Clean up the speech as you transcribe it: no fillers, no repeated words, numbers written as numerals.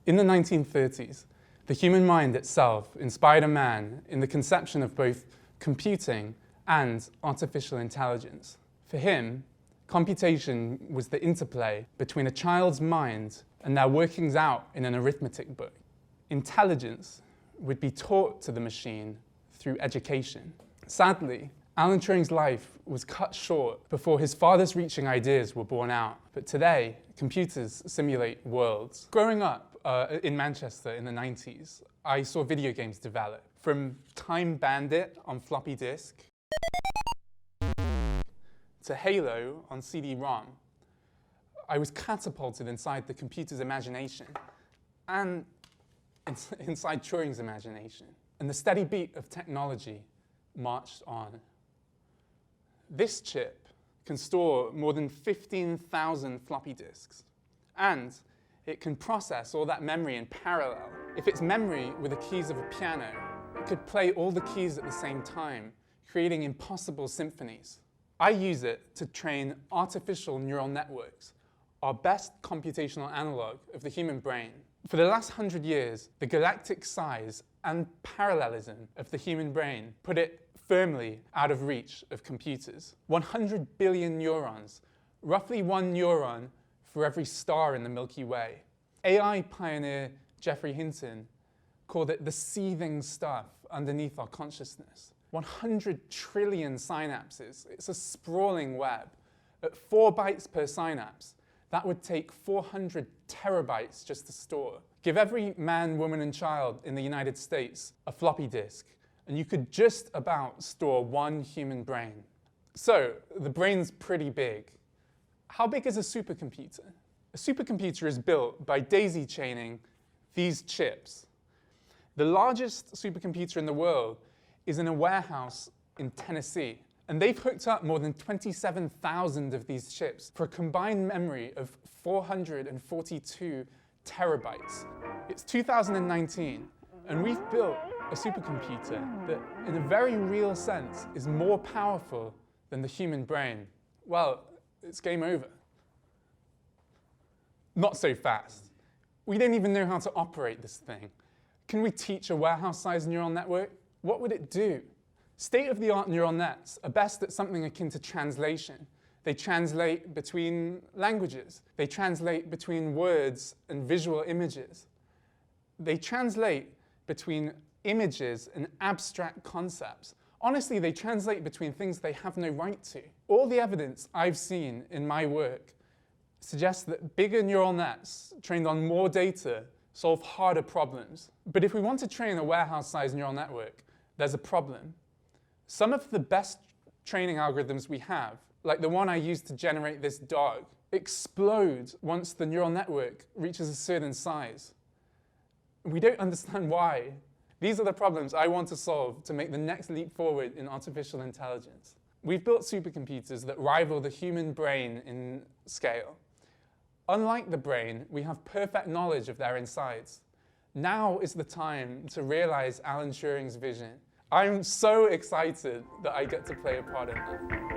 In the 1930s, the human mind itself inspired a man in the conception of both computing and artificial intelligence. For him, computation was the interplay between a child's mind and their workings out in an arithmetic book. Intelligence would be taught to the machine through education. Sadly, Alan Turing's life was cut short before his farthest reaching ideas were born out. But today, computers simulate worlds. Growing up in Manchester in the 90s, I saw video games develop. From Time Bandit on floppy disk to Halo on CD-ROM. I was catapulted inside the computer's imagination and inside Turing's imagination. And the steady beat of technology marched on. This chip can store more than 15,000 floppy disks, and it can process all that memory in parallel. If it's memory with the keys of a piano, it could play all the keys at the same time, creating impossible symphonies. I use it to train artificial neural networks, our best computational analog of the human brain. For the last 100 years, the galactic size and parallelism of the human brain put it firmly out of reach of computers. 100 billion neurons, roughly one neuron for every star in the Milky Way. AI pioneer Geoffrey Hinton called it the seething stuff underneath our consciousness. 100 trillion synapses. It's a sprawling web. At 4 bytes per synapse, that would take 400 terabytes just to store. Give every man, woman, and child in the United States a floppy disk, and you could just about store one human brain. So, the brain's pretty big. How big is a supercomputer? A supercomputer is built by daisy chaining these chips. The largest supercomputer in the world is in a warehouse in Tennessee. And they've hooked up more than 27,000 of these chips for a combined memory of 442 terabytes. It's 2019, and we've built a supercomputer that, in a very real sense, is more powerful than the human brain. Well, it's game over. Not so fast. We don't even know how to operate this thing. Can we teach a warehouse-sized neural network? What would it do? State-of-the-art neural nets are best at something akin to translation. They translate between languages. They translate between words and visual images. They translate between images and abstract concepts. Honestly, they translate between things they have no right to. All the evidence I've seen in my work suggests that bigger neural nets trained on more data solve harder problems. But if we want to train a warehouse-sized neural network, there's a problem. Some of the best training algorithms we have, like the one I used to generate this dog, explode once the neural network reaches a certain size. We don't understand why. These are the problems I want to solve to make the next leap forward in artificial intelligence. We've built supercomputers that rival the human brain in scale. Unlike the brain, we have perfect knowledge of their insides. Now is the time to realize Alan Turing's vision. I'm so excited that I get to play a part in that.